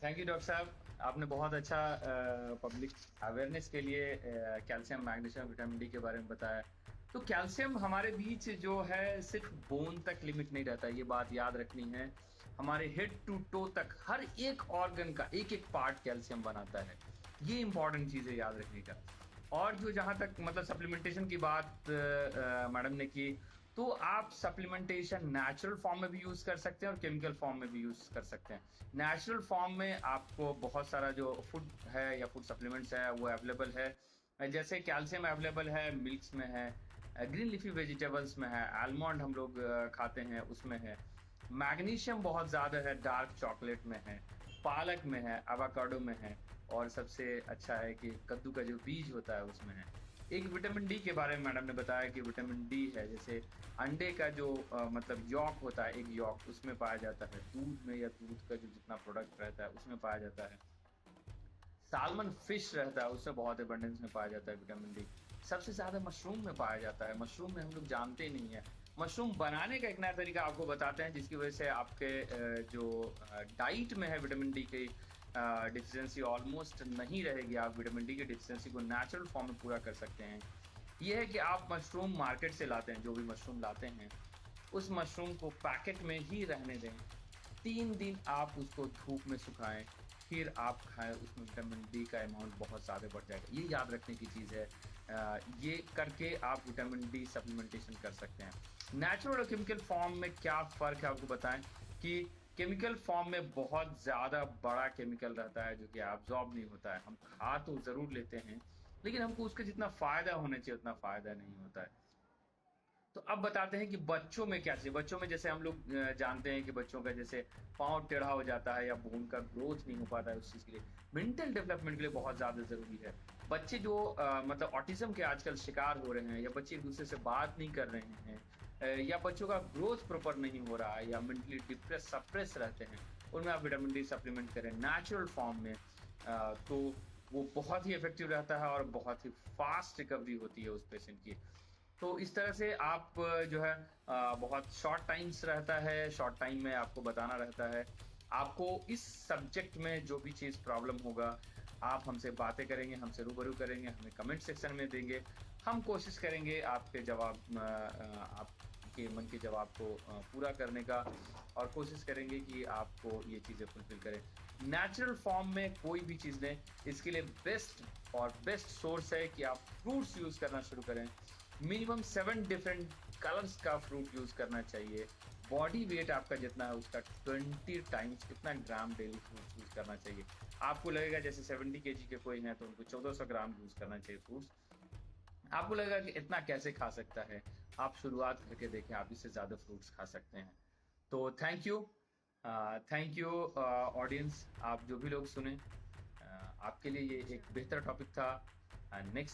Thank you doctor साहब। आपने बहुत अच्छा पब्लिक अवेयरनेस के लिए कैल्शियम, मैग्नीशियम, विटामिन डी के बारे में बताया। तो कैल्शियम हमारे बीच जो है सिर्फ बोन तक लिमिट नहीं रहता, ये बात याद रखनी है। हमारे हेड टू टो तक हर एक ऑर्गन का एक-एक पार्ट कैल्शियम बनाता है। ये इम्पोर्टेंट चीज़ है याद रखने का। और जो जहाँ तक मतलब सप्लीमेंटेशन की बात मैडम ने की, तो आप सप्लीमेंटेशन नेचुरल फॉर्म में भी यूज़ कर सकते हैं और केमिकल फॉर्म में भी यूज़ कर सकते हैं। नेचुरल फॉर्म में आपको बहुत सारा जो फूड है या फूड सप्लीमेंट्स है वो अवेलेबल है। जैसे कैल्शियम अवेलेबल है, मिल्क्स में है, ग्रीन लीफी वेजिटेबल्स में है, आलमंड हम लोग खाते हैं उसमें है। मैग्नीशियम बहुत ज़्यादा है, डार्क चॉकलेट में है, पालक में है, एवोकाडो में है और सबसे अच्छा है कि कद्दू का जो बीज होता है उसमें है। एक विटामिन डी के बारे में मैडम ने बताया कि विटामिन डी है, जैसे अंडे का जो मतलब यॉक होता है, एग यॉक उसमें पाया जाता है, दूध में या दूध का जो जितना प्रोडक्ट रहता है उसमें पाया जाता है। साल्मन फिश रहता है उसमें बहुत एबंडेंस में पाया जाता है विटामिन डी। सबसे ज़्यादा मशरूम में पाया जाता है, मशरूम में हम लोग जानते ही नहीं है। मशरूम बनाने का एक नया तरीका आपको बताते हैं जिसकी वजह से आपके जो डाइट में है विटामिन डी की डिफिशियंसी ऑलमोस्ट नहीं रहेगी। आप विटामिन डी की डिफिशियंसी को नेचुरल फॉर्म में पूरा कर सकते हैं। ये है कि आप मशरूम मार्केट से लाते हैं, जो भी मशरूम लाते हैं, उस मशरूम को पैकेट में ही रहने दें। 3 दिन आप उसको धूप में सुखाएँ, फिर आप खाएँ, उसमें विटामिन डी का अमाउंट बहुत ज़्यादा बढ़ जाएगा। ये याद रखने की चीज़ है। ये करके आप विटामिन डी सप्लीमेंटेशन कर सकते हैं। नेचुरल और केमिकल फॉर्म में क्या फ़र्क है आपको बताएँ कि केमिकल फॉर्म में बहुत ज़्यादा बड़ा केमिकल रहता है जो कि एब्ज़ॉर्ब नहीं होता है। हम खा तो ज़रूर लेते हैं, लेकिन हमको उसका जितना फ़ायदा होना चाहिए उतना फ़ायदा नहीं होता है। तो अब बताते हैं कि बच्चों में क्या चाहिए। बच्चों में जैसे हम लोग जानते हैं कि बच्चों का जैसे पाँव टेढ़ा हो जाता है या बोन का ग्रोथ नहीं हो पाता है उस चीज़ के लिए, मेंटल डेवलपमेंट के लिए बहुत ज़्यादा ज़रूरी है। बच्चे जो मतलब ऑटिज़्म के आजकल शिकार हो रहे हैं या बच्चे एक-दूसरे से बात नहीं कर रहे हैं या बच्चों का ग्रोथ प्रॉपर नहीं हो रहा है या मेंटली सप्रेस रहते हैं, उनमें आप विटामिन डी सप्लीमेंट करें नेचुरल फॉर्म में तो वो बहुत ही इफ़ेक्टिव रहता है और बहुत ही फ़ास्ट रिकवरी होती है उस पेशेंट की। तो इस तरह से आप जो है बहुत शॉर्ट टाइम्स रहता है, शॉर्ट टाइम में आपको बताना रहता है। आपको इस सब्जेक्ट में जो भी चीज़ प्रॉब्लम होगा, आप हमसे बातें करेंगे, हमसे रूबरू करेंगे, हमें कमेंट सेक्शन में देंगे। हम कोशिश करेंगे आपके जवाब आपके मन के जवाब को पूरा करने का और कोशिश करेंगे कि आपको ये चीज़ें फुलफ़िल करें। नेचुरल फॉर्म में कोई भी चीज़ लें, इसके लिए बेस्ट सोर्स है कि आप फ्रूट्स यूज़ करना शुरू करें। मिनिमम 7 डिफरेंट कलर्स का फ्रूट यूज़ करना चाहिए। बॉडी वेट आपका जितना है उसका 20 टाइम्स कितना ग्राम डेली फ्रूट्स यूज़ करना चाहिए। आपको लगेगा जैसे 70 केजी के कोई हैं तो उनको 1400 ग्राम यूज़ करना चाहिए फ्रूट्स। आपको लगेगा कि इतना कैसे खा सकता है? आप शुरुआत करके देखें, आप इससे ज़्यादा फ्रूट्स खा सकते हैं। तो थैंक यू ऑडियंस, आप जो भी लोग सुने आपके लिए ये एक बेहतर टॉपिक था। नेक्स्ट